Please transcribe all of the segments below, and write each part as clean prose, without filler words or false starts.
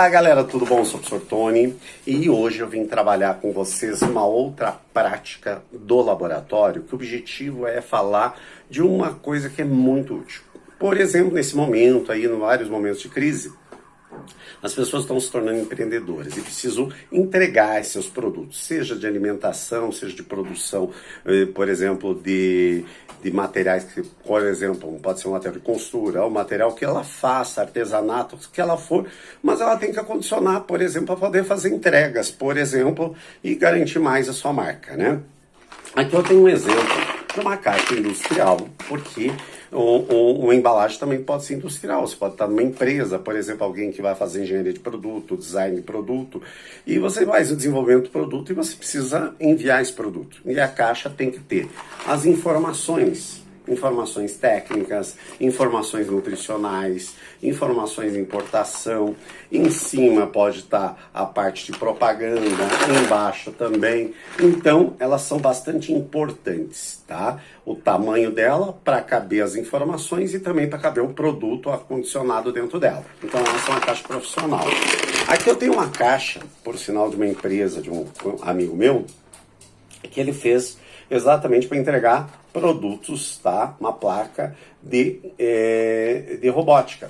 Olá galera, tudo bom? Eu sou o Professor Tony e hoje eu vim trabalhar com vocês uma outra prática do laboratório, que o objetivo é falar de uma coisa que é muito útil. Por exemplo, nesse momento aí, em vários momentos de crise, as pessoas estão se tornando empreendedoras e precisam entregar seus produtos, seja de alimentação, seja de produção, por exemplo, de materiais que, por exemplo, pode ser um material de costura, um material que ela faça, artesanato, que ela for, mas ela tem que acondicionar, por exemplo, para poder fazer entregas, por exemplo, e garantir mais a sua marca, né? Aqui eu tenho um exemplo de uma caixa industrial, porque uma embalagem também pode ser industrial. Você pode estar numa empresa, por exemplo, alguém que vai fazer engenharia de produto, design de produto, e você faz o desenvolvimento do produto e você precisa enviar esse produto. E a caixa tem que ter as informações técnicas, informações nutricionais, informações de importação. Em cima pode estar a parte de propaganda, embaixo também. Então, elas são bastante importantes, tá? O tamanho dela para caber as informações e também para caber o produto acondicionado dentro dela. Então, elas são uma caixa profissional. Aqui eu tenho uma caixa, por sinal de uma empresa, de um amigo meu, que ele fez exatamente para entregar produtos, tá? Uma placa de robótica.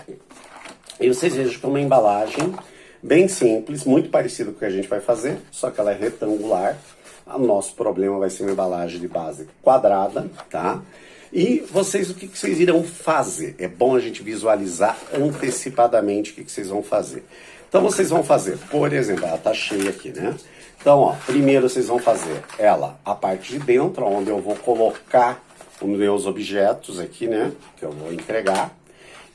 E vocês vejam que é uma embalagem bem simples, muito parecida com o que a gente vai fazer, só que ela é retangular. O nosso problema vai ser uma embalagem de base quadrada, tá? E vocês, o que vocês irão fazer? É bom a gente visualizar antecipadamente o que vocês vão fazer. Então vocês vão fazer, por exemplo, ela tá cheia aqui, né? Então, ó, primeiro vocês vão fazer a parte de dentro, onde eu vou colocar os meus objetos aqui, né? Que eu vou entregar.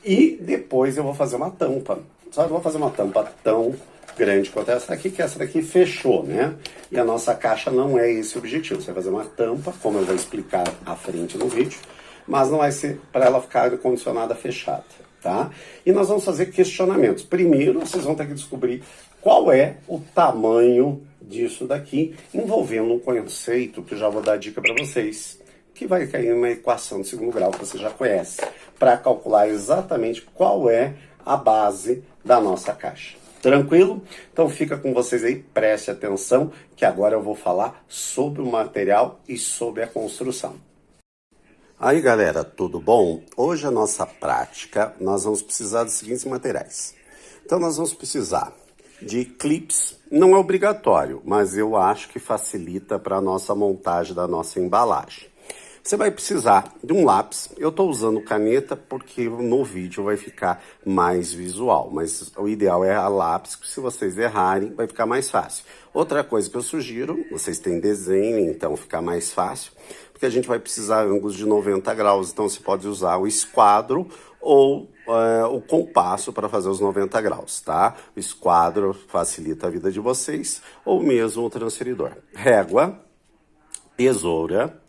E depois eu vou fazer uma tampa. Só que eu vou fazer uma tampa tão grande quanto essa daqui, que essa daqui fechou, né? E a nossa caixa não é esse o objetivo. Você vai fazer uma tampa, como eu vou explicar à frente no vídeo, mas não vai ser para ela ficar condicionada fechada, tá? E nós vamos fazer questionamentos. Primeiro, vocês vão ter que descobrir qual é o tamanho disso daqui, envolvendo um conceito que eu já vou dar dica para vocês, que vai cair uma equação de segundo grau que você já conhece, para calcular exatamente qual é a base da nossa caixa. Tranquilo? Então fica com vocês aí, preste atenção, que agora eu vou falar sobre o material e sobre a construção. Aí galera, tudo bom? Hoje a nossa prática, nós vamos precisar dos seguintes materiais. Então nós vamos precisar de clips, não é obrigatório, mas eu acho que facilita para a nossa montagem da nossa embalagem. Você vai precisar de um lápis. Eu estou usando caneta porque no vídeo vai ficar mais visual, mas o ideal é a lápis, que se vocês errarem vai ficar mais fácil. Outra coisa que eu sugiro, vocês têm desenho, então fica mais fácil, porque a gente vai precisar de ângulos de 90 graus, então você pode usar o esquadro ou o compasso para fazer os 90 graus, tá? O esquadro facilita a vida de vocês, ou mesmo o transferidor. Régua, tesoura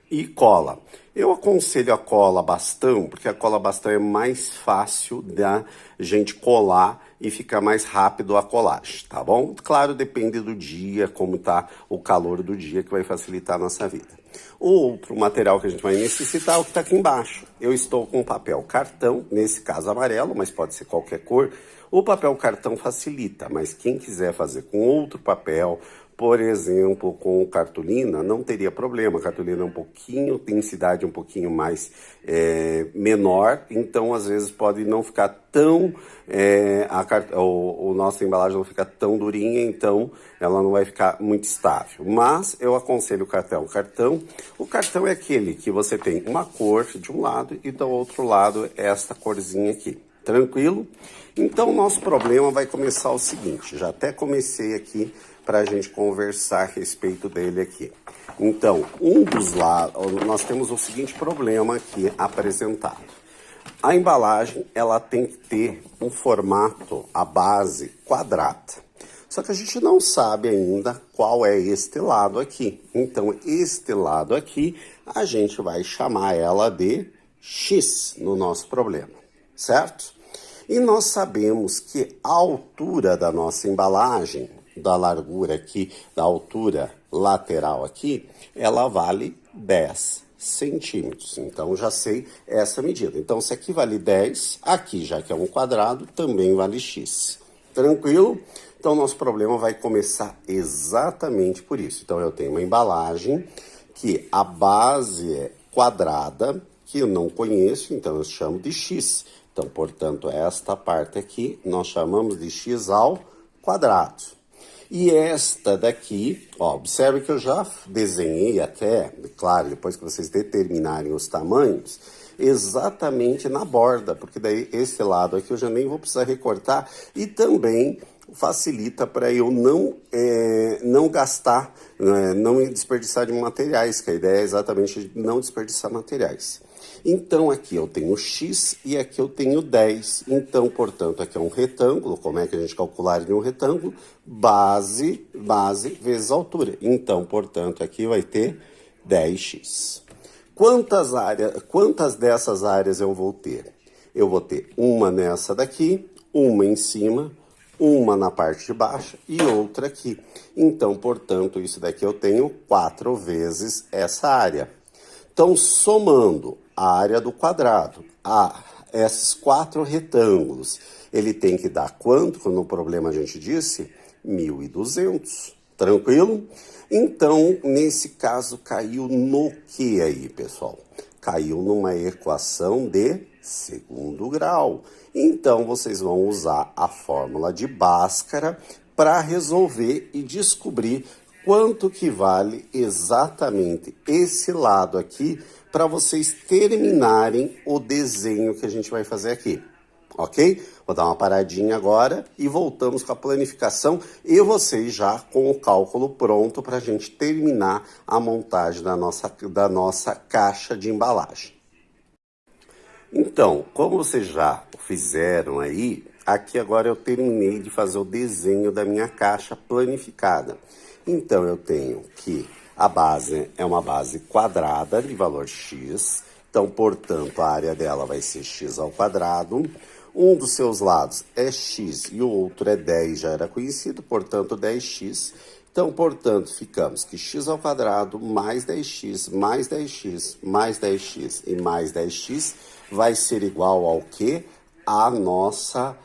e cola. Eu aconselho a cola bastão, porque a cola bastão é mais fácil da gente colar e fica mais rápido a colagem, tá bom? Claro, depende do dia, como tá o calor do dia, que vai facilitar a nossa vida. O outro material que a gente vai necessitar é o que está aqui embaixo. Eu estou com papel cartão, nesse caso amarelo, mas pode ser qualquer cor. O papel cartão facilita, mas quem quiser fazer com outro papel, por exemplo, com cartolina, não teria problema. A cartolina é um pouquinho, densidade um pouquinho mais menor, então às vezes pode não ficar tão, nossa embalagem não fica tão durinha, então ela não vai ficar muito estável. Mas eu aconselho o cartão. O cartão é aquele que você tem uma cor de um lado e do outro lado esta corzinha aqui. Tranquilo? Então o nosso problema vai começar o seguinte, já até comecei aqui para a gente conversar a respeito dele aqui. Então, um dos lados, nós temos o seguinte problema aqui apresentado. A embalagem, ela tem que ter um formato, a base quadrada. Só que a gente não sabe ainda qual é este lado aqui. Então, este lado aqui, a gente vai chamar ela de X no nosso problema, certo? E nós sabemos que a altura da nossa embalagem, da largura aqui, da altura lateral aqui, ela vale 10 centímetros. Então, já sei essa medida. Então, se aqui vale 10, aqui, já que é um quadrado, também vale X. Tranquilo? Então, nosso problema vai começar exatamente por isso. Então, eu tenho uma embalagem que a base é quadrada, que eu não conheço, então eu chamo de x. Então, portanto, esta parte aqui nós chamamos de x ao quadrado. E esta daqui, ó, observe que eu já desenhei até, claro, depois que vocês determinarem os tamanhos, exatamente na borda, porque daí esse lado aqui eu já nem vou precisar recortar e também facilita para eu não gastar, não desperdiçar de materiais, que a ideia é exatamente não desperdiçar materiais. Então, aqui eu tenho x e aqui eu tenho 10. Então, portanto, aqui é um retângulo. Como é que a gente calcularia um retângulo? Base vezes altura. Então, portanto, aqui vai ter 10x. Quantas dessas áreas eu vou ter? Eu vou ter uma nessa daqui, uma em cima, uma na parte de baixo e outra aqui. Então, portanto, isso daqui eu tenho 4 vezes essa área. Então, somando a área do quadrado a esses 4 retângulos, ele tem que dar quanto? Quando no problema a gente disse 1.200. Tranquilo? Então, nesse caso, caiu no que aí, pessoal? Caiu numa equação de segundo grau. Então, vocês vão usar a fórmula de Bhaskara para resolver e descobrir quanto que vale exatamente esse lado aqui para vocês terminarem o desenho que a gente vai fazer aqui, ok? Vou dar uma paradinha agora e voltamos com a planificação e vocês já com o cálculo pronto para a gente terminar a montagem da nossa caixa de embalagem. Então, como vocês já fizeram aí, aqui agora eu terminei de fazer o desenho da minha caixa planificada. Então, eu tenho que a base é uma base quadrada de valor x. Então, portanto, a área dela vai ser x ao quadrado. Um dos seus lados é x e o outro é 10, já era conhecido, portanto, 10x. Então, portanto, ficamos que x ao quadrado mais 10x, mais 10x, mais 10x e mais 10x vai ser igual ao quê? A nossa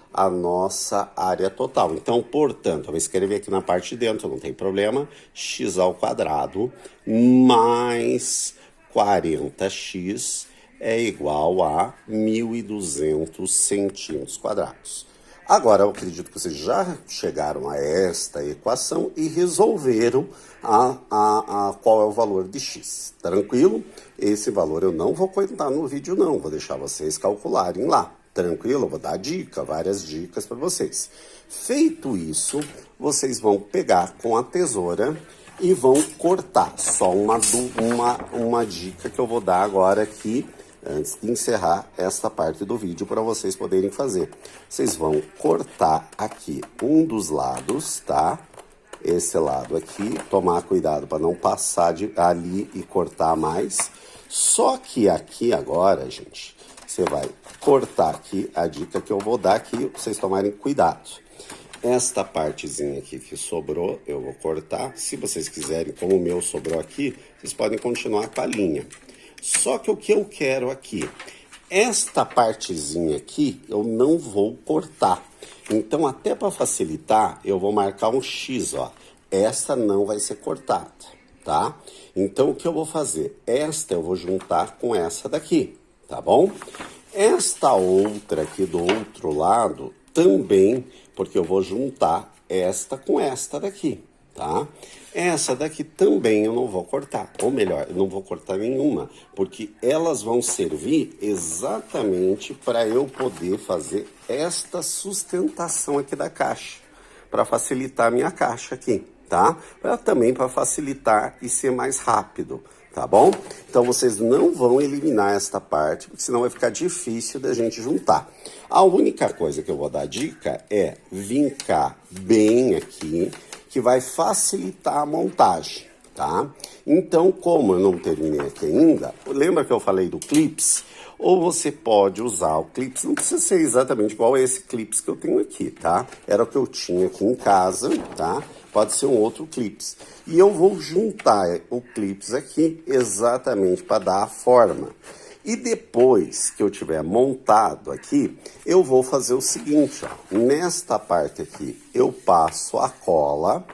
área total. Então, portanto, eu vou escrever aqui na parte de dentro, não tem problema, x ao quadrado mais 40x é igual a 1.200 centímetros quadrados. Agora, eu acredito que vocês já chegaram a esta equação e resolveram qual é o valor de x. Tranquilo? Esse valor eu não vou contar no vídeo, não. Vou deixar vocês calcularem lá. Tranquilo? Eu vou dar dica, várias dicas para vocês. Feito isso, vocês vão pegar com a tesoura e vão cortar. Só uma dica que eu vou dar agora aqui, antes de encerrar esta parte do vídeo para vocês poderem fazer. Vocês vão cortar aqui um dos lados, tá? Esse lado aqui, tomar cuidado para não passar ali e cortar mais. Só que aqui agora, gente, você vai cortar aqui, a dica que eu vou dar aqui, pra vocês tomarem cuidado. Esta partezinha aqui que sobrou, eu vou cortar. Se vocês quiserem, como o meu sobrou aqui, vocês podem continuar com a linha. Só que o que eu quero aqui, esta partezinha aqui, eu não vou cortar. Então, até para facilitar, eu vou marcar um X, ó. Esta não vai ser cortada, tá? Então, o que eu vou fazer? Esta eu vou juntar com essa daqui, tá bom? Esta outra aqui do outro lado também, porque eu vou juntar esta com esta daqui, tá? Essa daqui também eu não vou cortar, ou melhor, eu não vou cortar nenhuma, porque elas vão servir exatamente para eu poder fazer esta sustentação aqui da caixa, para facilitar a minha caixa aqui, tá? Também para facilitar e ser mais rápido, tá bom? Então, vocês não vão eliminar esta parte, porque senão vai ficar difícil da gente juntar. A única coisa que eu vou dar dica é vincar bem aqui, que vai facilitar a montagem, tá? Então, como eu não terminei aqui ainda, lembra que eu falei do clips? Ou você pode usar o clips, não precisa ser exatamente igual a esse clips que eu tenho aqui, tá? Era o que eu tinha aqui em casa, tá? Pode ser um outro clips. E eu vou juntar o clips aqui exatamente para dar a forma. E depois que eu tiver montado aqui, eu vou fazer o seguinte, ó. Nesta parte aqui, eu passo a cola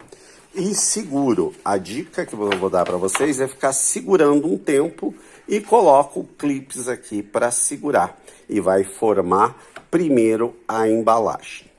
e seguro. A dica que eu vou dar para vocês é ficar segurando um tempo e coloco clips aqui para segurar. E vai formar primeiro a embalagem.